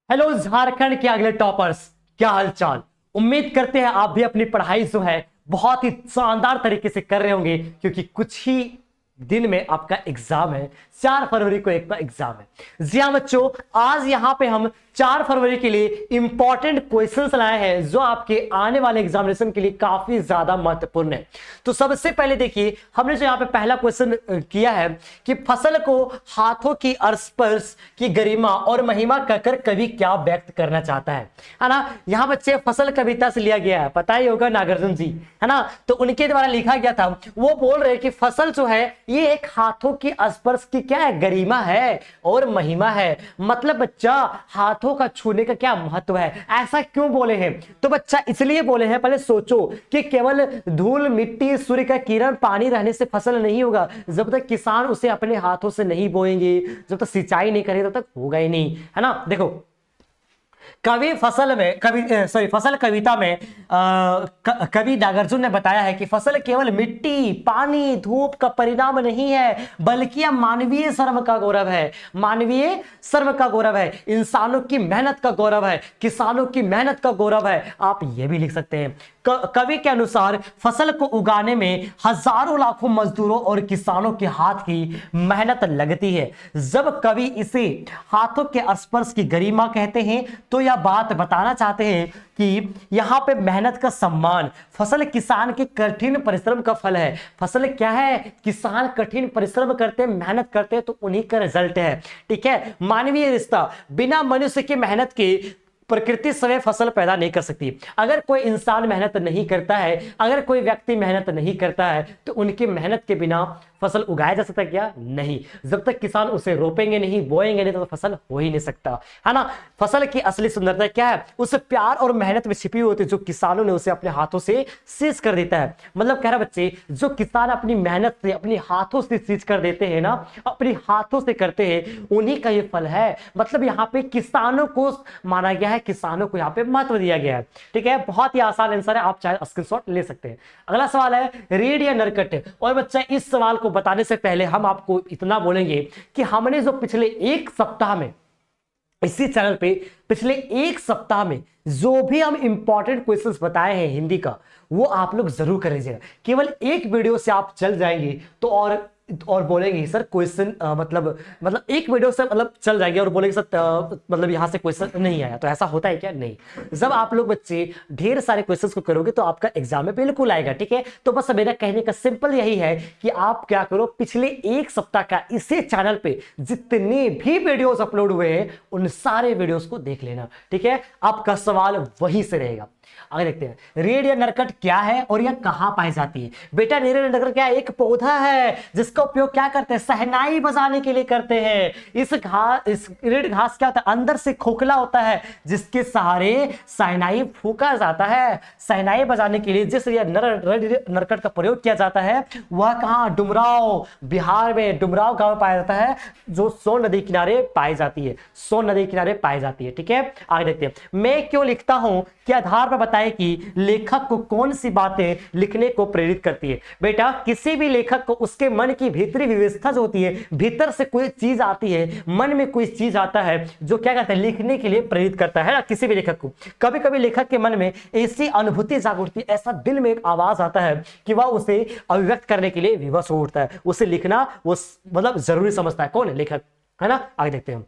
Hello Jharkhand के अगले toppers, क्या हालचाल। उम्मीद करते हैं आप भी अपनी पढ़ाई जो है बहुत ही शानदार तरीके से कर रहे होंगे, क्योंकि कुछ ही दिन में आपका एग्जाम है। 4 फरवरी को एक एग्जाम है। जी हाँ बच्चों, आज यहां पे हम 4 फरवरी के लिए इंपॉर्टेंट क्वेश्चंस लाए हैं जो आपके आने वाले एग्जामिनेशन के लिए काफी ज्यादा महत्वपूर्ण है। तो सबसे पहले देखिए, हमने जो यहाँ पे पहला क्वेश्चन किया है कि फसल को हाथों की स्पर्श की गरिमा और महिमा कहकर कवि क्या व्यक्त करना चाहता है ना। यहाँ बच्चे फसल कविता से लिया गया है, पता ही होगा नागार्जुन जी, है ना। तो उनके द्वारा लिखा गया था। वो बोल रहे कि फसल जो है ये एक हाथों की स्पर्श की क्या है, गरिमा है और महिमा है। मतलब बच्चा हाथों का छूने का क्या महत्व है। ऐसा क्यों बोले हैं? तो बच्चा इसलिए बोले हैं, पहले सोचो कि केवल धूल मिट्टी सूर्य का किरण पानी रहने से फसल नहीं होगा। जब तक किसान उसे अपने हाथों से नहीं बोएंगे, जब तक सिंचाई नहीं करेंगे, तब तक होगा ही नहीं, है ना। देखो कवि फसल में फसल कविता में कवि नागार्जुन ने बताया है कि फसल केवल मिट्टी पानी धूप का परिणाम नहीं है, बल्कि यह मानवीय श्रम का गौरव है। मानवीय श्रम का गौरव है, इंसानों की मेहनत का गौरव है, किसानों की मेहनत का गौरव है। आप ये भी लिख सकते हैं। कवि के अनुसार फसल को उगाने में हजारों लाखों मजदूरों और किसानों के हाथ की मेहनत लगती है। जब कवि इसे हाथों के स्पर्श की गरिमा कहते हैं तो यह बात बताना चाहते हैं कि यहाँ पे मेहनत का सम्मान, फसल किसान के कठिन परिश्रम का फल है। फसल क्या है? किसान कठिन परिश्रम करते हैं, मेहनत करते हैं, तो उन्हीं का रिजल्ट है। ठीक है। मानवीय रिश्ता, बिना मनुष्य की मेहनत के प्रकृति स्वयं फसल पैदा नहीं कर सकती। अगर कोई इंसान मेहनत नहीं करता है, अगर कोई व्यक्ति मेहनत नहीं करता है, तो उनकी मेहनत के बिना फसल उगाया जा सकता है क्या? नहीं। जब तक किसान उसे रोपेंगे नहीं, बोएंगे नहीं, तो फसल हो ही नहीं सकता, है ना। फसल की असली सुंदरता क्या है? उस प्यार और मेहनत में छिपी होती है जो किसानों ने उसे अपने हाथों से सींच कर देता है। मतलब कह रहा बच्चे, जो किसान अपनी मेहनत से अपने हाथों से सींच कर देते हैं ना, अपने हाथों से करते हैं, उन्हीं का ये फल है। मतलब यहाँ पे किसानों को माना गया है, किसानों को यहाँ पे महत्व दिया गया है। ठीक है। बहुत ही आसान आंसर है, आप चाहे स्क्रीनशॉट ले सकते हैं। अगला सवाल है रीड या नरकट। और बच्चा इस सवाल को बताने से पहले हम आपको इतना बोलेंगे कि हमने जो पिछले एक सप्ताह में इसी चैनल पे पिछले एक सप्ताह में जो भी हम इंपॉर्टेंट क्वेश्चंस बताए हैं हिंदी का, वो आप लोग जरूर कर लीजिएगा। केवल एक वीडियो से आप चल जाएंगे तो और बोलेंगे सर क्वेश्चन मतलब एक वीडियो से मतलब चल जाएंगे और बोलेंगे सर मतलब यहां से क्वेश्चन नहीं आया। तो ऐसा होता है क्या? नहीं। जब आप लोग बच्चे ढेर सारे क्वेश्चंस को करोगे तो आपका एग्जाम में बिल्कुल आएगा। ठीक है। तो बस मेरा कहने का सिंपल यही है कि आप क्या करो, पिछले एक सप्ताह का इसी चैनल पे जितने भी वीडियोस अपलोड हुए हैं उन सारे वीडियोस को देख लेना। ठीक है। आपका सवाल वहीं से रहेगा। आगे देखते हैं, रेड या नरकट क्या है और यह कहां पाई जाती है। बेटा रेड या नरकट क्या है? एक पौधा है जिसका उपयोग क्या करते हैं? शहनाई बजाने के लिए करते हैं। इस रेड घास क्या होता है? अंदर से खोखला होता है जिसके सहारे शहनाई फूका जाता है। शहनाई बजाने के लिए जिस नरकट का प्रयोग किया जाता है वह कहां? डुमराव, बिहार में डुमराव गांव में पाया जाता है, जो सोन नदी किनारे पाई जाती है। सोन नदी किनारे पाई जाती है। ठीक है। आगे देखते हैं, मैं क्यों लिखता हूं के आधार पर बताएं कि लेखक को कौन सी बातें लिखने को प्रेरित करती है। बेटा किसी भी लेखक को उसके मन की भीतरी व्यवस्था जो होती है, भीतर से कोई चीज आती है, मन में कोई चीज आता है जो क्या करता है? लिखने के लिए प्रेरित करता है ना किसी भी लेखक को। कभी कभी लेखक के मन में ऐसी अनुभूति जाग उठती है, ऐसा दिल में एक आवाज आता है कि वह उसे अभिव्यक्त करने के लिए विवश हो उठता है। उसे लिखना वो मतलब जरूरी समझता है। कौन है? लेखक, है ना। आगे देखते हैं,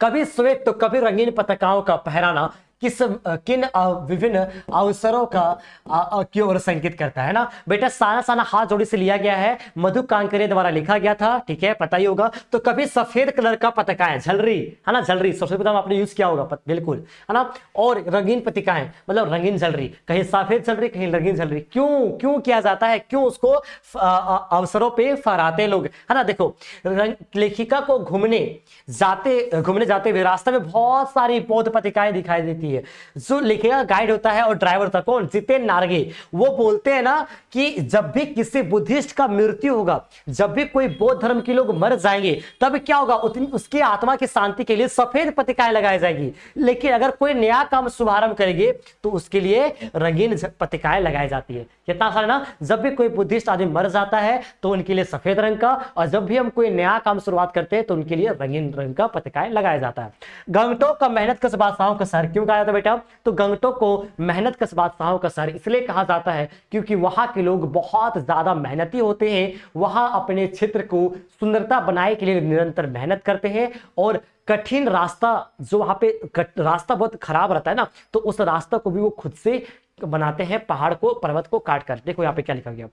कभी श्वेत तो कभी रंगीन पताकाओं का फहराना किन विभिन्न अवसरों का की ओर संकेत करता है ना। बेटा साना साना हाथ जोड़ी से लिया गया है, मधु कांकरे द्वारा लिखा गया था। ठीक है, पता ही होगा। तो कभी सफेद कलर का पताकाएं, झलरी, है ना, झलरी सबसे प्रथम आपने यूज किया होगा, बिल्कुल, है ना। और रंगीन पत्रिकाएं मतलब रंगीन झलरी, कहीं सफेद झलरी कहीं रंगीन झलरी। क्यों किया जाता है? क्यों उसको अवसरों पे फहराते लोग, है ना। देखो लेखिका को घूमने जाते हुए रास्ते में बहुत सारी पौध पत्रिकाएं दिखाई देती है। जो लिखेगा गाइड होता है और ड्राइवर होता है कौन? जितेन नारगे। वो बोलते हैं ना कि जब भी किसी बुद्धिस्ट का मृत्यु होगा, जब भी कोई बौद्ध धर्म के लोग मर जाएंगे, तब क्या होगा? उसकी आत्मा की शांति के लिए सफेद पत्रिकाएं लगाई जाएगी। लेकिन अगर कोई नया काम शुभारंभ करेंगे तो उसके लिए रंगीन पत्रिकाएं लगाई जाती है। कितना सारा ना, जब भी कोई बुद्धिस्ट आदमी मर जाता है तो उनके लिए सफेद रंग का, और जब भी हम कोई नया काम शुरुआत करते हैं तो उनके लिए रंगीन रंग का पत्रिकाएं लगाया जाता है। गंगटोक का मेहनत कश बादशाहों का शहर क्यों कहा जाता है बेटा? तो गंगटोक को मेहनत कश बादशाहों का शहर इसलिए कहा जाता है क्योंकि वहां के लोग बहुत ज्यादा मेहनती होते हैं, वहां अपने क्षेत्र को सुंदरता बनाने के लिए निरंतर मेहनत करते हैं, और कठिन रास्ता जो वहां पे रास्ता बहुत खराब रहता है ना, तो उस रास्ता को भी वो खुद से बनाते हैं, पहाड़ को पर्वत को काट कर। देखो यहाँ पे क्या लिखा गया,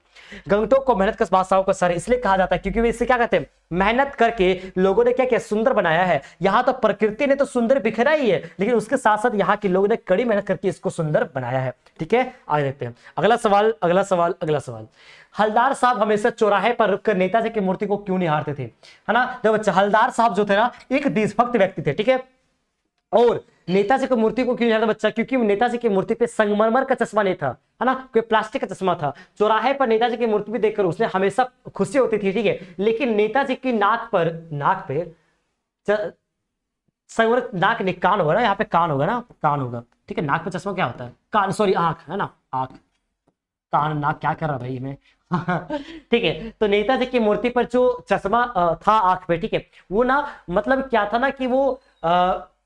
गंगटोक को मेहनत कश बादशाहों का शहर इसलिए कहा जाता है क्योंकि वे इससे क्या कहते हैं, मेहनत करके लोगों ने क्या क्या सुंदर बनाया है। यहाँ तो प्रकृति ने तो सुंदर बिखरा ही है, लेकिन उसके साथ साथ यहाँ के लोगों ने कड़ी मेहनत करके इसको सुंदर बनाया है। ठीक है, आगे देखते हैं अगला सवाल, अगला सवाल, अगला सवाल। हलदार साहब हमेशा चौराहे पर रुककर नेताजी की मूर्ति को क्यों निहारते थे? है ना, जब बच्चा हलदार साहब जो थे ना एक देशभक्त व्यक्ति थे, ठीक है, और नेताजी की मूर्ति को क्यों निहारते बच्चा? क्योंकि नेताजी की मूर्ति पे संगमरमर का चश्मा नहीं था, है ना, कोई प्लास्टिक का चश्मा था। चौराहे पर नेताजी की मूर्ति भी देखकर उसने हमेशा खुशी होती थी, ठीक है, लेकिन नेताजी की नाक पे संगमरमर, नाक नहीं, कान होगा ना, यहाँ पे कान होगा ना, कान होगा, ठीक है, नाक पे चश्मा क्या होता है? कान, सॉरी आंख, है ना, आंख, कान, नाक, क्या कर रहा भाई मैं ठीक है, तो नेताजी की मूर्ति पर जो चश्मा था आंख पे, ठीक है, वो ना मतलब क्या था ना कि वो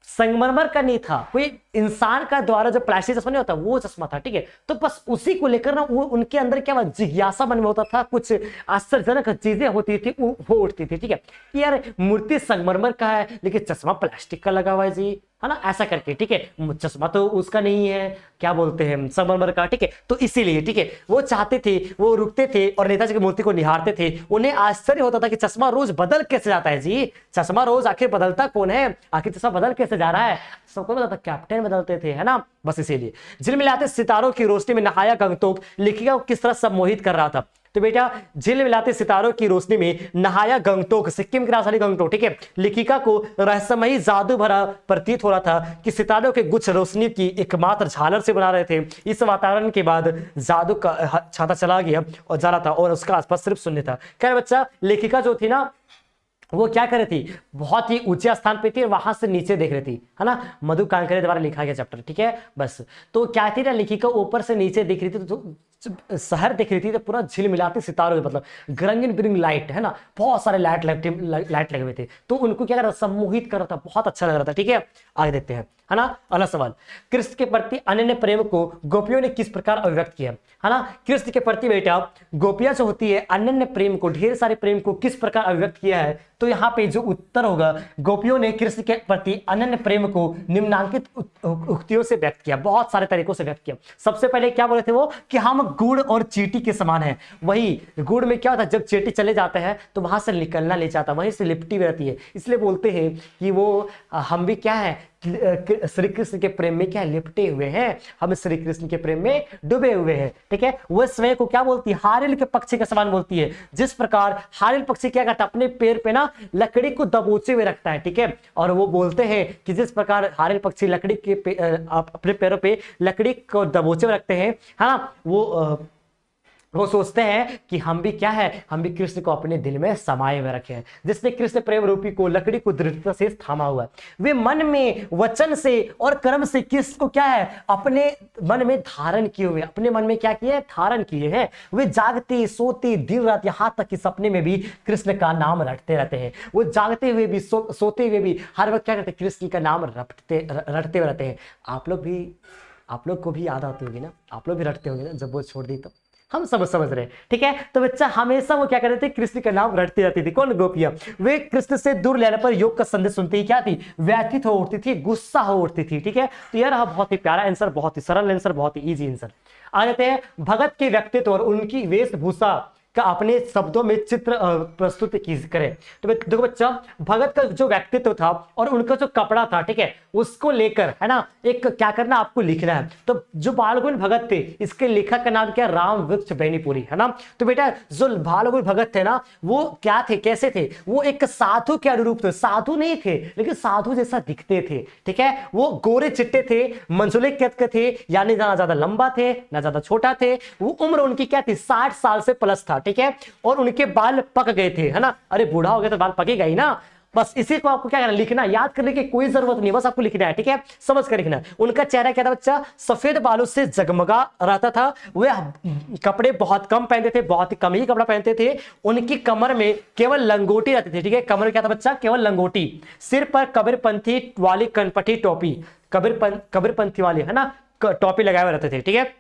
संगमरमर का नहीं था, कोई इंसान का द्वारा जो प्लास्टिक चश्मा नहीं होता वो चश्मा था, ठीक है। तो बस उसी को लेकर ना वो उनके अंदर क्या जिज्ञासा मन में होता था, कुछ आश्चर्यजनक चीजें होती थी, वो उठती थी, ठीक है, कि यार मूर्ति संगमरमर का है लेकिन चश्मा प्लास्टिक का लगा हुआ है जी, है ना, ऐसा करके, ठीक है, चश्मा तो उसका नहीं है, क्या बोलते हैं, संगमरमर का, ठीक है। तो इसीलिए, ठीक है, वो चाहते थे, वो रुकते थे और नेताजी की मूर्ति को निहारते थे। उन्हें आश्चर्य होता था कि चश्मा रोज बदल कैसे जाता है जी, चश्मा रोज आखिर बदलता कौन है, आखिर चश्मा बदल कैसे जा रहा है, सबको पता था कैप्टन बदलते थे, है ना, बस इसीलिए। झिलमिलाते सितारों की रोशनी में नहाया गंगटोक लेखिका को किस तरह सम्मोहित कर रहा था? तो बेटा झिलमिलाते सितारों की रोशनी में नहाया गंगटोक, सिक्किम की राजधानी गंगटोक, ठीक है, लेखिका को रहस्यमयी जादू भरा प्रतीत हो रहा था कि सितारों के गुच्छ रोशनी की एकमात्र झालर से बना रहे थे। इस वातावरण के बाद जादू का छाता चला गया और जा रहा था और उसका आसपास सिर्फ शून्य था। क्या बच्चा, लेखिका जो थी ना वो क्या कर रही थी, बहुत ही ऊंचे स्थान पे थी और वहां से नीचे देख रही थी, है ना, मधु कांकरे द्वारा लिखा गया चैप्टर, ठीक है, बस। तो क्या थी ना, लेखिका ऊपर से नीचे देख रही थी, तो शहर देख रही थी, तो पूरा झिलमिलाती सितारों, मतलब रंगीन बिरंगी लाइट, है ना, बहुत सारे लाइट लगे हुए थे, तो उनको क्या कर रहा था, सम्मोहित कर रहा था, बहुत अच्छा लग रहा था, ठीक है। आगे देखते हैं, है ना, अगला सवाल। कृष्ण के प्रति अनन्य प्रेम को गोपियों ने किस प्रकार अभिव्यक्त किया? है ना, कृष्ण के प्रति बेटा गोपियां जो होती है अनन्य प्रेम को, ढेर सारे प्रेम को किस प्रकार अभिव्यक्त किया है? तो यहाँ पे जो उत्तर होगा, गोपियों ने कृष्ण के प्रति अनन्य प्रेम को निम्नांकित उक्तियों से व्यक्त किया, बहुत सारे तरीकों से व्यक्त किया। सबसे पहले क्या बोले थे वो, कि हम गुड़ और चींटी के समान है। वही गुड़ में क्या होता है, जब चींटी चले जाते हैं तो वहां से निकलना नहीं चाहता, वहीं से लिपटी रहती है, इसलिए बोलते हैं कि वो हम भी क्या है, श्री कृष्ण के प्रेम में क्या लिपटे हुए हैं, हम श्री कृष्ण के प्रेम में डूबे हुए हैं, ठीक है। वह स्वयं को क्या बोलती है, हारिल के पक्षी के समान बोलती है। जिस प्रकार हारिल पक्षी क्या करता है, अपने पैर पे ना लकड़ी को दबोचे हुए रखता है, ठीक है, और वो बोलते हैं कि जिस प्रकार हारिल पक्षी लकड़ी के अपने पैरों पे लकड़ी को दबोचे हुए रखते हैं, है ना, वो सोचते हैं कि हम भी क्या है, हम भी कृष्ण को अपने दिल में समाये हुए रखे हैं। जिसने कृष्ण प्रेम रूपी को लकड़ी को दृढ़ता से थामा हुआ है, वे मन में वचन से और कर्म से कृष्ण को क्या है, अपने मन में धारण किए हुए, अपने मन में क्या किए है, धारण किए हैं। वे जागते सोते दिन रात, यहाँ तक कि सपने में भी कृष्ण का नाम रटते रहते हैं। वो जागते हुए भी सोते हुए भी हर वक्त क्या करते हैं, कृष्ण का नाम रटते रहते हैं। आप लोग को भी याद आती होगी ना, आप लोग भी रटते होंगे ना, जब वो छोड़ दी तो हम सब समझ रहे हैं, ठीक है। तो बच्चा हमेशा वो क्या करते थे, कृष्ण का नाम रटती रहती थी। कौन? गोपियां। वे कृष्ण से दूर लेने पर योग का संदेश सुनते ही क्या थी, व्यथित हो उठती थी, गुस्सा हो उठती थी, ठीक है। तो यार बहुत ही प्यारा आंसर, बहुत ही सरल आंसर, बहुत ही इजी आंसर। आ जाते हैं भगत के व्यक्तित्व और उनकी वेशभूषा का अपने शब्दों में चित्र प्रस्तुत करें। तो देखो बच्चा, भगत का जो व्यक्तित्व था और उनका जो कपड़ा था, ठीक है, उसको लेकर, है ना, एक क्या करना आपको लिखना है। तो जो बाल गोविंद भगत थे, इसके लेखक का नाम क्या, राम वृक्ष बेनीपुरी, है ना। तो बेटा जो बाल गोविंद भगत थे ना, वो क्या थे, कैसे थे, वो एक साधु के अनुरूप थे, साधु नहीं थे लेकिन साधु जैसा दिखते थे, ठीक है। वो गोरे चिट्टे थे, मंजुले कद के थे, यानी ना ज्यादा लंबा थे ना ज्यादा छोटा थे। वो उम्र उनकी क्या थी, 60 साल से प्लस था, ठीक है। और उनके बाल पक गए थे, है ना, अरे बूढ़ा हो गया तो बाल पकेगा ही ना, बस इसी को आपको क्या करना, लिखना, याद करने की कोई जरूरत नहीं, बस आपको लिखना है, ठीक है, समझ कर लिखना है। उनका चेहरा क्या था बच्चा, सफेद बालों से जगमगा रहता था, वे कपड़े बहुत कम पहनते थे, बहुत ही कम ही कपड़ा पहनते थे, उनकी कमर में केवल लंगोटी रहती थी, ठीक है, कमर में क्या था बच्चा, केवल लंगोटी, सिर पर कबीरपंथी वाली कनपटी टोपी, कबीरपंथी वाली है ना टोपी लगाए हुए रहते थे, ठीक है।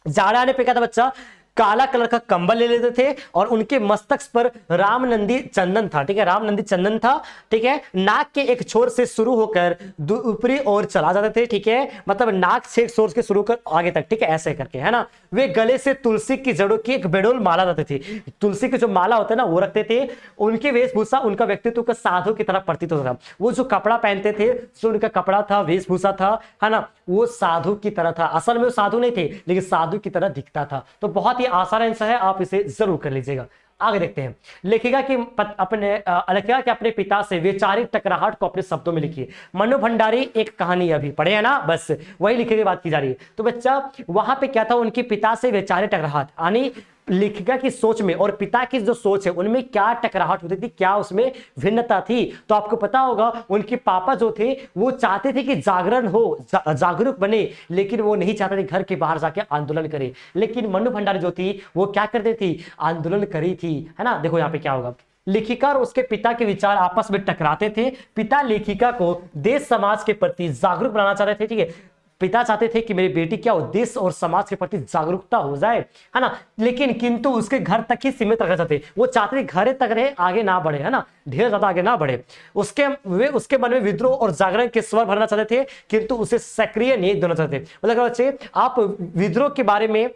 जाड़ा आने पे क्या था बच्चा, काला कलर का कंबल ले लेते थे और उनके मस्तक पर रामनंदी चंदन था, ठीक है, रामनंदी चंदन था, ठीक है, नाक के एक छोर से शुरू होकर ऊपरी ओर चला जाते थे, ठीक है, मतलब नाक से एक छोर से शुरू कर आगे तक, ठीक है, ऐसे करके, है ना। वे गले से तुलसी की जड़ों की एक बेडोल माला रखते थे, तुलसी की जो माला होता है ना वो रखते थे। उनकी वेशभूषा उनका व्यक्तित्व का साधु की तरह प्रतीत होता था, वो जो कपड़ा पहनते थे, जो उनका कपड़ा था, वेशभूषा था, है ना, वो साधु की तरह था। असल में वो साधु नहीं थे लेकिन साधु की तरह दिखता था। तो बहुत ही आसान आंसर है, आप इसे जरूर कर लीजिएगा। आगे देखते हैं, लेखिका की लेखिका के अपने पिता से वैचारिक टकराहट को अपने शब्दों में लिखिए। मनु भंडारी एक कहानी अभी पढ़े है ना, बस वही लिखने की बात की जा रही है। तो बच्चा वहां पे क्या था, उनके पिता से वैचारिक टकराहट, यानी लेखिका की सोच में और पिता की जो सोच है उनमें क्या टकराहट होती थी, क्या उसमें भिन्नता थी। तो आपको पता होगा उनके पापा जो थे वो चाहते थे कि जागरण हो, जागरूक बने, लेकिन वो नहीं चाहते थे घर के बाहर जाके आंदोलन करे। लेकिन मनु भंडारी जो थी वो क्या करती थी, आंदोलन करी थी, है ना। देखो यहाँ पे क्या होगा, लेखिका और उसके पिता के विचार आपस में टकराते थे। पिता लेखिका को देश समाज के प्रति जागरूक बनाना चाहते थे, ठीक है, पिता चाहते थे कि मेरी बेटी क्या हो, देश और समाज के प्रति जागरूकता हो जाए, है ना, लेकिन किंतु उसके घर तक ही सीमित रखना चाहते। वो चाहते थे घर तक रहे, आगे ना बढ़े, है ना, ढेर ज्यादा आगे ना बढ़े। उसके मन में विद्रोह और जागरण के स्वर भरना चाहते थे, किंतु उसे सक्रिय नहीं देना चाहते। मतलब बच्चे आप विद्रोह के बारे में,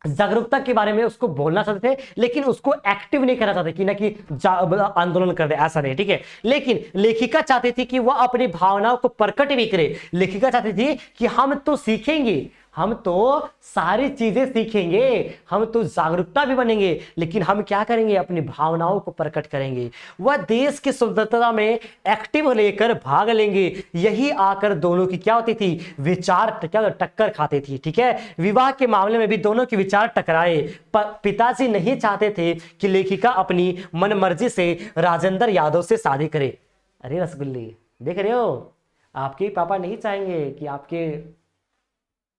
जागरूकता के बारे में उसको बोलना चाहते थे, लेकिन उसको एक्टिव नहीं करना चाहते कि ना कि आंदोलन कर दे, ऐसा नहीं, ठीक है। लेकिन लेखिका चाहती थी कि वह अपनी भावनाओं को प्रकट भी करे। लेखिका चाहती थी कि हम तो सीखेंगे, हम तो सारी चीजें सीखेंगे, हम तो जागरूकता भी बनेंगे, लेकिन हम क्या करेंगे, अपनी भावनाओं को प्रकट करेंगे। वह देश की स्वतंत्रता में एक्टिव लेकर भाग लेंगे। यही आकर दोनों की क्या होती थी, विचार क्या टक्कर खाती थी, ठीक है। विवाह के मामले में भी दोनों के विचार टकराए। पिताजी नहीं चाहते थे कि लेखिका अपनी मनमर्जी से राजेंद्र यादव से शादी करे। अरे रसगुल्ली, देख रहे हो, आपके पापा नहीं चाहेंगे कि आपके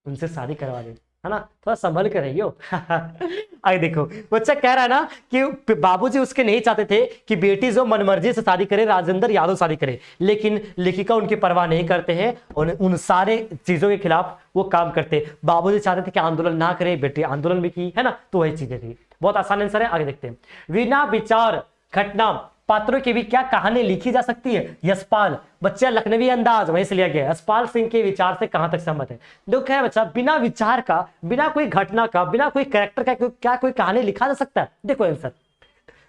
उनसे शादी करवा दे, है ना, थोड़ा संभल कर रहियो। आगे देखो, बच्चा कह रहा है ना कि बाबूजी उसके नहीं चाहते थे कि बेटी जो मनमर्जी से शादी करे, राजेंद्र यादव शादी करे, लेकिन लेखिका उनकी परवाह नहीं करते हैं और उन सारे चीजों के खिलाफ वो काम करते। बाबूजी चाहते थे कि आंदोलन ना करे, बेटी आंदोलन भी की, है ना, तो वही चीजें थी। बहुत आसान आंसर है, आगे देखते हैं। बिना विचार घटना पात्रों की भी क्या कहानी लिखी जा सकती है। यशपाल, बच्चा लखनवी अंदाज वहीं से लिया गया। यशपाल सिंह के विचार से कहां तक सहमत है। देखो क्या है बच्चा, बिना विचार का, बिना कोई घटना का, बिना कोई कैरेक्टर का क्या कोई कहानी लिखा जा सकता है। देखो आंसर,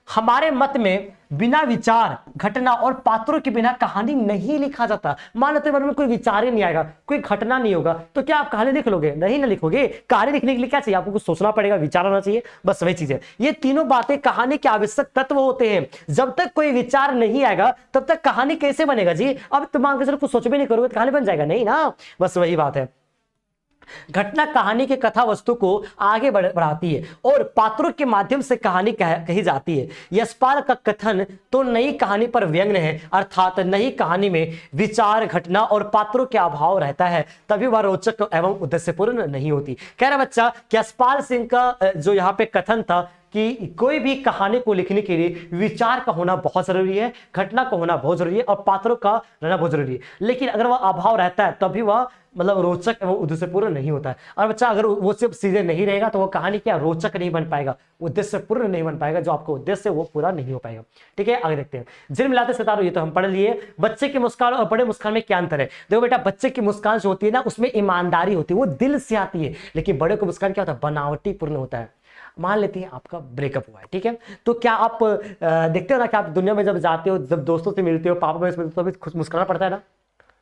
हमारे मत में बिना विचार घटना और पात्रों के बिना कहानी नहीं लिखा जाता। मान लेते मन में कोई विचार ही नहीं आएगा, कोई घटना नहीं होगा, तो क्या आप कहानी लिख लोगे? नहीं ना लिखोगे। कहानी लिखने के लिए क्या चाहिए, आपको कुछ सोचना पड़ेगा, विचार होना चाहिए, बस वही चीज है। ये तीनों बातें कहानी के आवश्यक तत्व होते हैं। जब तक कोई विचार नहीं आएगा तब तक कहानी कैसे बनेगा जी। अब तुम मान के चलो कुछ सोच भी नहीं करोगे तो कहानी बन जाएगा नहीं ना, बस वही बात है। घटना कहानी के कथा वस्तु को आगे बढ़ाती है और पात्रों के माध्यम से कहानी कही जाती है। यशपाल का कथन तो नई कहानी पर व्यंग्य है, अर्थात नई कहानी में विचार, घटना और पात्रों के अभाव रहता है, तभी वह रोचक एवं उद्देश्यपूर्ण नहीं होती। कह रहा बच्चा कि यशपाल सिंह का जो यहाँ पे कथन था कि कोई भी कहानी को लिखने के लिए विचार का होना बहुत जरूरी है, घटना का होना बहुत जरूरी है और पात्रों का रहना बहुत जरूरी है, लेकिन अगर वह अभाव रहता है तभी वह मतलब रोचक एवं उद्देश्यपूर्ण नहीं होता है। और बच्चा अगर वो सिर्फ सीधे नहीं रहेगा तो वो कहानी क्या रोचक नहीं बन पाएगा, उद्देश्यपूर्ण नहीं बन पाएगा, जो आपका उद्देश्य वो पूरा नहीं हो पाएगा। ठीक है, आगे देखते हैं। जिन मिलाते सितारों, ये तो हम पढ़ लिए। बच्चे की मुस्कान और बड़े मुस्कान में क्या अंतर है? देखो बेटा, बच्चे की मुस्कान जो होती है ना उसमें ईमानदारी होती है, वो दिल से आती है, लेकिन बड़े को मुस्कान क्या होता है, बनावटी पूर्ण होता है। मान लेते हैं आपका ब्रेकअप हुआ है, ठीक है, तो क्या आप देखते हो ना कि आप दुनिया में जब जाते हो, जब दोस्तों से मिलते हो, पापा से मिलते हो, तो मुस्कुराना पड़ता है ना,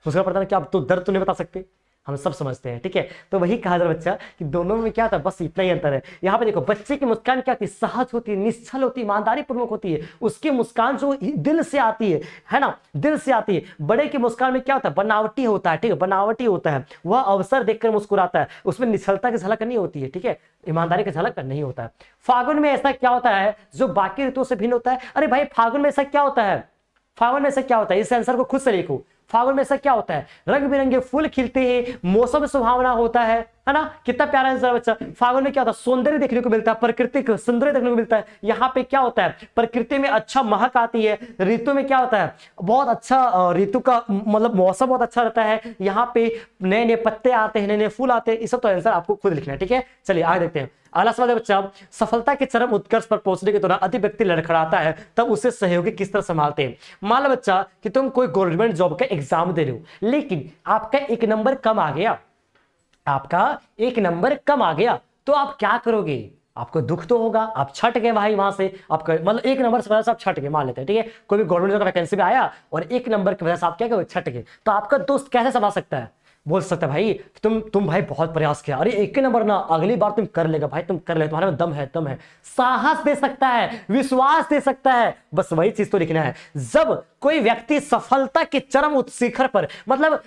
मुस्कुराना पड़ता है ना, कि आप तो दर्द तो नहीं बता सकते, हम सब समझते हैं। ठीक है, तो वही कहा जा रहा बच्चा कि दोनों में क्या था, बस इतना ही अंतर है। यहाँ पे देखो, बच्चे की मुस्कान क्या होती है, सहज होती है, निश्चल होती है, ईमानदारी पूर्वक होती है, उसकी मुस्कान जो दिल से आती है ना, दिल से आती है। बड़े की मुस्कान में क्या होता है, बनावटी होता है, ठीक है, बनावटी होता है, वह अवसर देखकर मुस्कुराता है, उसमें निश्चलता की झलक नहीं होती है, ठीक है, ईमानदारी की झलक नहीं होता है। फागुन में ऐसा क्या होता है जो बाकी ऋतुओं से भिन्न होता है? अरे भाई, फागुन में ऐसा क्या होता है फागुन में ऐसा क्या होता है, इस आंसर को खुद से लिखो। फागुन में ऐसा क्या होता है, रंग बिरंगे फूल खिलते हैं, मौसम सुहावना होता है ना। कितना प्यारा आंसर है बच्चा। फागुन में क्या होता है, सौंदर्य देखने को मिलता है, प्राकृतिक सौंदर्य देखने को मिलता है। यहाँ पे क्या होता है, प्रकृति में अच्छा महक आती है। ऋतु में क्या होता है, बहुत अच्छा ऋतु का मतलब मौसम बहुत अच्छा रहता है। यहाँ पे नए नए पत्ते आते हैं, नए नए फूल आते हैं। ये सब तो आंसर आपको खुद लिखना है, ठीक है। चलिए आगे देखते हैं। अगला सवाल है बच्चा, सफलता के चरम उत्कर्ष पर पहुंचने के दौरान यदि व्यक्ति लड़खड़ाता है तब उसे सहयोगी किस तरह संभालते हैं। मान लो बच्चा कि तुम कोई गवर्नमेंट जॉब का एग्जाम दे रहे हो, लेकिन आपका एक नंबर कम आ गया, आपका एक नंबर कम आ गया, तो आप क्या करोगे। आपको दुख तो होगा, आप छट गए भाई वहां से, आपका मतलब एक नंबर से वजह से आप छट गए, मान लेते हैं, ठीक है। कोई भी गवर्नमेंट जॉब का वैकेंसी में आया और एक नंबर की वजह से आप क्या करोगे, छट गए, तो आपका दोस्त कैसे संभाल सकता है। बोल सकता है भाई तुम भाई बहुत प्रयास किया, अरे एक नंबर ना, अगली बार तुम कर लेगा भाई, तुम कर ले, तुम्हारे में दम है, दम है। साहस दे सकता है, विश्वास दे सकता है, बस वही चीज तो लिखना है। जब कोई व्यक्ति सफलता के चरम शिखर पर, मतलब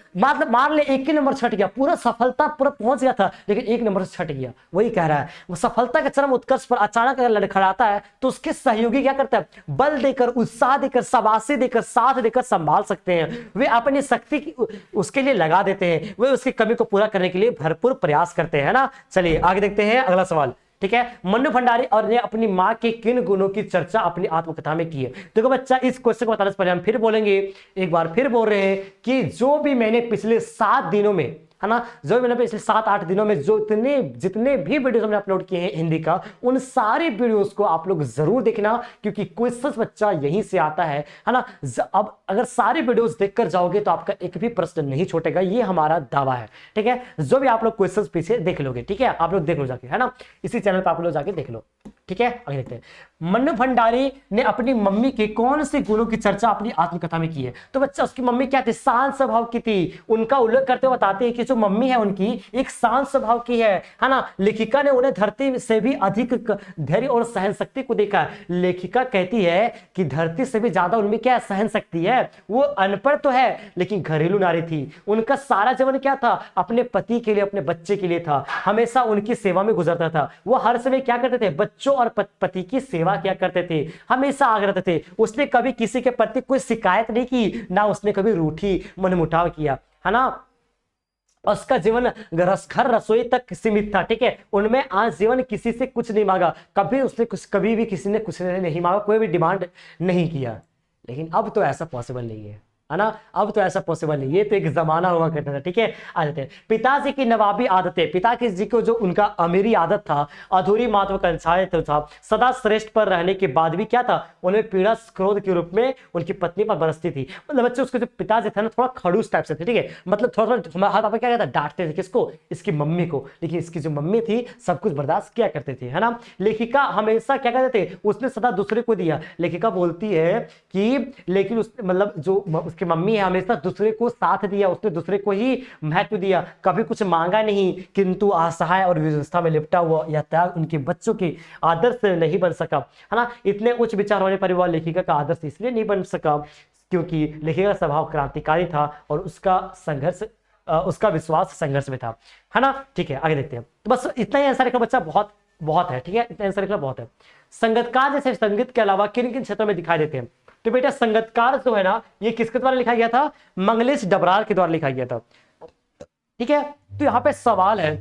मान ले एक ही नंबर छट गया, पूरा सफलता पूरा पहुंच गया था, लेकिन एक नंबर से छट गया, वही कह रहा है। वो सफलता के चरम उत्कर्ष पर अचानक अगर लड़खड़ाता है तो उसके सहयोगी क्या करता है, बल देकर, उत्साह देकर, शाबाशी देकर, साथ देकर संभाल सकते हैं। वे अपनी शक्ति उसके लिए लगा देते हैं, वे उसकी कमी को पूरा करने के लिए भरपूर प्रयास करते हैं ना। चलिए आगे देखते हैं अगला सवाल, ठीक है। मन्नू भंडारी और ने अपनी मां के किन गुणों की चर्चा अपनी आत्मकथा में की है। देखो बच्चा, इस क्वेश्चन को बताने से पहले हम फिर बोलेंगे, एक बार फिर बोल रहे हैं कि जो भी मैंने पिछले 7 दिनों में, है ना, जो मैंने पिछले 7-8 दिनों में जो जितने भी वीडियोस हमने अपलोड किए हैं हिंदी का, उन सारे वीडियोस को आप लोग जरूर देखना, क्योंकि क्वेश्चन बच्चा यहीं से आता है ना। अब अगर सारे वीडियोस देखकर जाओगे तो आपका एक भी प्रश्न नहीं छूटेगा, ये हमारा दावा है, ठीक है। जो भी आप लोग क्वेश्चन पीछे देख लोगे, ठीक है, आप लोग देख लो जाके, है ना, इसी चैनल पर आप लोग जाके देख लो, ठीक है। आगे देखते हैं। मन्नू भंडारी ने अपनी मम्मी के कौन से गुणों की चर्चा अपनी आत्मकथा में की है। तो बच्चा, उसकी मम्मी क्या थी, शांत स्वभाव की थी। उनका उल्लेख करते हुए बताते हैं कि जो मम्मी है उनकी एक शांत स्वभाव की है ना। लेखिका ने उन्हें धरती से भी अधिक धैर्य और सहन शक्ति को देखा। लेखिका कहती है कि धरती से भी ज्यादा उनमें क्या सहन शक्ति है। वो अनपढ़ तो है लेकिन घरेलू नारी थी। उनका सारा जीवन क्या था, अपने पति के लिए, अपने बच्चे के लिए था, हमेशा उनकी सेवा में गुजरता था। वो हर समय क्या करते थे, बच्चों और पति की सेवा किया करते थे, हमेशा आगे रहते थे। उसने कभी किसी के प्रति कोई शिकायत नहीं की, ना उसने कभी रूठी मनमुटाव किया, है ना। उसका जीवन घर रसोई तक सीमित था, ठीक है। उनमें आज जीवन किसी से कुछ नहीं मांगा, कभी भी किसी ने कुछ नहीं मांगा, कोई भी डिमांड नहीं किया। लेकिन अब तो ऐसा पॉसिबल नहीं है ना, अब तो ऐसा पॉसिबल नहीं, ये तो एक जमाना हुआ करता था, ठीक है। आ जाते हैं पिताजी की नवाबी आदतें। पिताजी को जो उनका अमीरी आदत था, अधूरी महत्वाकांक्षाएं था, सदा श्रेष्ठ पर रहने के बाद भी क्या था, उन्हें पीड़ा क्रोध के रूप में उनकी पत्नी पर बरसती थी। मतलब बच्चे, उसके जो पिताजी थे ना, थोड़ा खड़ूस टाइप से थे, ठीक है। मतलब थोड़ा हाथ पापा क्या कहता, डांटते थे किसको, इसकी मम्मी को, लेकिन इसकी जो मम्मी थी सब कुछ बर्दाश्त किया करते थे, है ना। लेखिका हमेशा क्या कहते थे, उसने सदा दूसरे को दिया। लेखिका बोलती है कि लेकिन उस मतलब जो उसकी मम्मी है हमेशा दूसरे को साथ दिया, उसने दूसरे को ही महत्व दिया, कभी कुछ मांगा नहीं। किंतु असहाय और व्यवस्था में लिपटा हुआ यह त्याग उनके बच्चों के आदर्श नहीं बन सका, है ना। इतने उच्च विचार होने पर वह लेखिका का आदर्श इसलिए नहीं बन सका क्योंकि लेखिका का स्वभाव क्रांतिकारी था और उसका विश्वास संघर्ष में था, है ना। ठीक है, आगे देखते हैं। तो बस इतना ही आंसर लिखना बच्चा, बहुत है, ठीक है, इतना आंसर लिखना बहुत है। संगीतकार जैसे संगीत के अलावा किन किन क्षेत्रों में दिखाई देते हैं। तो बेटा, संगीतकार जो है ना, ये किसके द्वारा लिखा गया था, मंगलेश डबरार के द्वारा लिखा गया था, ठीक है। तो यहां पे सवाल है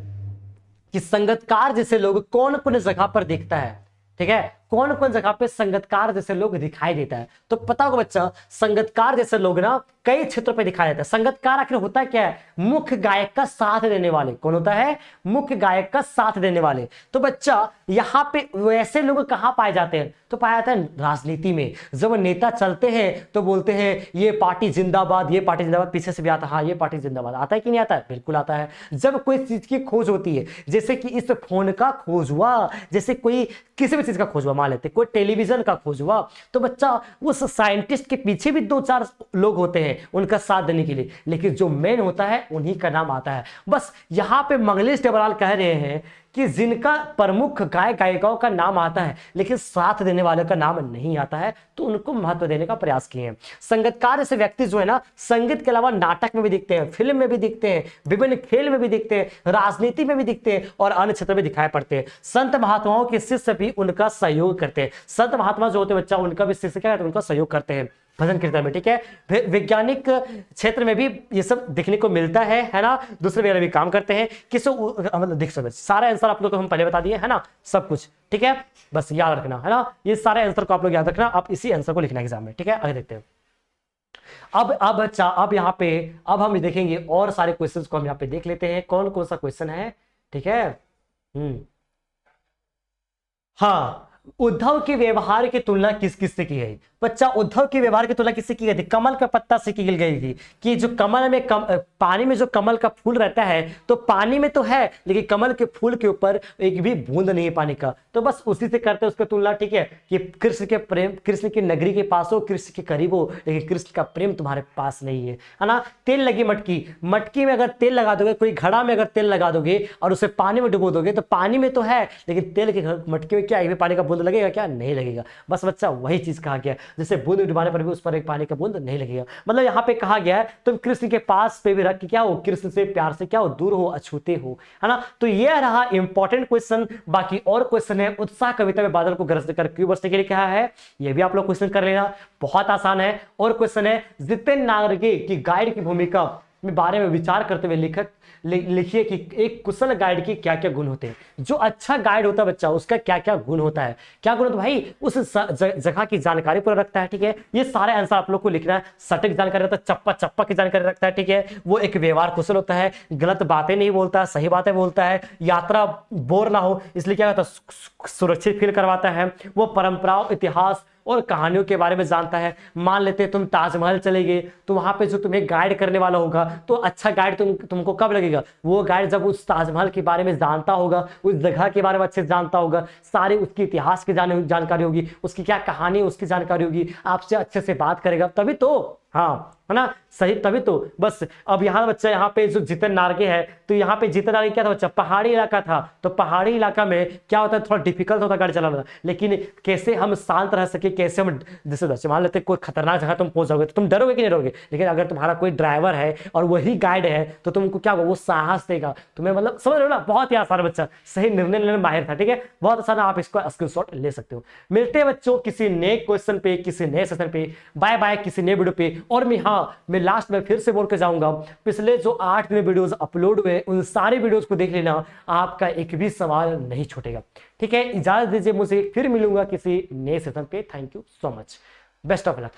कि संगीतकार जैसे लोग कौन कौन जगह पर दिखता है, ठीक है, कौन कौन जगह पे संगीतकार जैसे लोग दिखाई देता है। तो पता होगा बच्चा, संगीतकार जैसे लोग ना कई क्षेत्रों पे दिखाई देता है। संगीतकार आखिर होता क्या है, मुख्य गायक का साथ देने वाले। कौन होता है, मुख्य गायक का साथ देने वाले। तो बच्चा, यहाँ पे वैसे लोग कहाँ पाए जाते हैं, तो पाया जाता है राजनीति में। जब नेता चलते हैं तो बोलते हैं ये पार्टी जिंदाबाद, ये पार्टी जिंदाबाद, पीछे से भी आता है, हाँ ये पार्टी जिंदाबाद, आता है कि नहीं आता है, बिल्कुल आता है। जब कोई चीज की खोज होती है, जैसे कि इस फोन का खोज हुआ, जैसे कोई किसी भी चीज का खोज हुआ, मान लेते कोई टेलीविजन का खोज हुआ, तो बच्चा उस साइंटिस्ट के पीछे भी 2-4 लोग होते हैं उनका साथ देने के लिए, लेकिन जो मेन होता है उन्हीं का नाम आता है। बस यहां पे मंगलेश डबराल कह रहे हैं कि जिनका प्रमुख गायक गायिकाओं का नाम आता है लेकिन साथ देने वाले का नाम नहीं आता है, तो उनको महत्व देने का प्रयास किए हैं। संगीतकार ऐसे व्यक्ति जो है ना, संगीत के अलावा नाटक में भी दिखते हैं, फिल्म में भी दिखते हैं, विभिन्न खेल में भी दिखते हैं, राजनीति में भी दिखते हैं और अन्य क्षेत्र में दिखाई पड़ते हैं। संत महात्माओं के शिष्य भी उनका सहयोग करते हैं। संत महात्मा जो होते हैं बच्चा, उनका भी शिष्य क्या करते हैं, उनका सहयोग करते हैं। भजन कीर्तन में, ठीक है। वैज्ञानिक क्षेत्र में भी ये सब देखने को मिलता है ना, दूसरे वगैरह भी काम करते हैं। किस मतलब देख सकते, सारा आंसर आप लोग को हम पहले बता दिए है ना, सब कुछ, ठीक है। बस याद रखना है ना, ये सारे आंसर को आप लोग याद रखना, आप इसी आंसर को लिखना एग्जाम में, ठीक है। आगे देखते हैं। अब बच्चा, अब यहाँ पे अब हम देखेंगे और सारे क्वेश्चंस को हम यहाँ पे देख लेते हैं, कौन कौन सा क्वेश्चन है, ठीक है। हाँ, उद्धव के व्यवहार की तुलना किस किस से की गई? बच्चा, उद्धव के व्यवहार की तुलना किससे की गई थी? कमल का पत्ता से की गई थी, कि जो कमल में पानी में जो कमल का फूल रहता है, तो पानी में तो है लेकिन कमल के फूल के ऊपर एक भी बूंद नहीं है पानी का, तो बस उसी से करते हैं उसकी तुलना, ठीक है। कि कृष्ण के प्रेम, कृष्ण की नगरी के पास हो, कृष्ण के करीब हो, लेकिन कृष्ण का प्रेम तुम्हारे पास नहीं है ना। तेल लगी मटकी, मटकी में अगर तेल लगा दोगे, कोई घड़ा में अगर तेल लगा दोगे और उसे पानी में डुबो दोगे, तो पानी में तो है लेकिन तेल के मटकी में क्या एक भी पानी का बूंद लगेगा क्या? नहीं लगेगा। बस बच्चा वही चीज कहा गया, जैसे बूंद डुबाने पर भी उस पर एक पानी का बूंद नहीं लगेगा। मतलब यहाँ पे कहा गया है तुम कृष्ण के पास पे भी रख के क्या हो, कृष्ण से प्यार से क्या हो, दूर हो, अछूते हो, है ना। तो ये रहा इंपॉर्टेंट क्वेश्चन। बाकी और क्वेश्चन है, उत्साह कविता में बादल को गरजते कर क्यों बरसने के लिए कहा है, ये भी आप लोग क्वेश्चन कर लेना, बहुत आसान है। और क्वेश्चन है, जितेंद्र नार्गे की गाइड की भूमिका में बारे में विचार करते हुए लेखक लिखिए कि एक कुशल गाइड के क्या क्या गुण होते हैं। जो अच्छा गाइड होता है बच्चा, उसका क्या क्या गुण होता है, क्या गुण होता है भाई, उस जगह की जानकारी पूरा रखता है, ठीक है। ये सारे आंसर आप लोग को लिखना है। सटीक जानकारी रखता है, चप्पा चप्पा की जानकारी रखता है, ठीक है। वो एक व्यवहार कुशल होता है, गलत बातें नहीं बोलता है, सही बातें बोलता है, यात्रा बोर ना हो इसलिए क्या होता है, सुरक्षित फील करवाता है। वो परंपराओं, इतिहास और कहानियों के बारे में जानता है। मान लेते हैं तुम ताजमहल चले गए, तो वहां पे जो तुम्हें गाइड करने वाला होगा, तो अच्छा गाइड तुमको कब लगेगा? वो गाइड जब उस ताजमहल के बारे में जानता होगा, उस जगह के बारे में अच्छे से जानता होगा, सारे उसके इतिहास की जानकारी होगी, उसकी क्या कहानी उसकी जानकारी होगी, आपसे अच्छे से बात करेगा, तभी तो, हाँ, है ना, सही, तभी तो। बस अब यहाँ बच्चा, यहाँ पे जो जितेंद्र नार्गे है, तो यहाँ पे जितेंद्र नार्गे क्या था बच्चा, पहाड़ी इलाका था, तो पहाड़ी इलाका में क्या होता है, थोड़ा डिफिकल्ट होता है गाड़ी चलाना, लेकिन कैसे हम शांत रह सके, कैसे हम, जैसे मान लेते कोई खतरनाक जगह तुम पहुंच जाओगे तो तुम डरोगे कि नहीं डरोगे, लेकिन अगर तुम्हारा कोई ड्राइवर है और वही गाइड है तो तुमको क्या होगा, वो साहस देगा तुम्हें, मतलब समझ रहे हो ना, बहुत ही आसान बच्चा, सही निर्णय लेने में माहिर था, ठीक है, बहुत आसान, आप इसको स्क्रीनशॉट ले सकते हो। मिलते हैं बच्चों किसी नए क्वेश्चन पे, किसी नए सेशन पे, बाय बाय, किसी नए वीडियो पे। और मैं लास्ट में फिर से बोल के जाऊंगा, पिछले जो 8 दिन वीडियोस अपलोड हुए उन सारे वीडियोस को देख लेना, आपका एक भी सवाल नहीं छूटेगा, ठीक है। इजाजत दीजिए, मुझे फिर मिलूंगा किसी नए सेशन पे। Thank you so much, best of luck.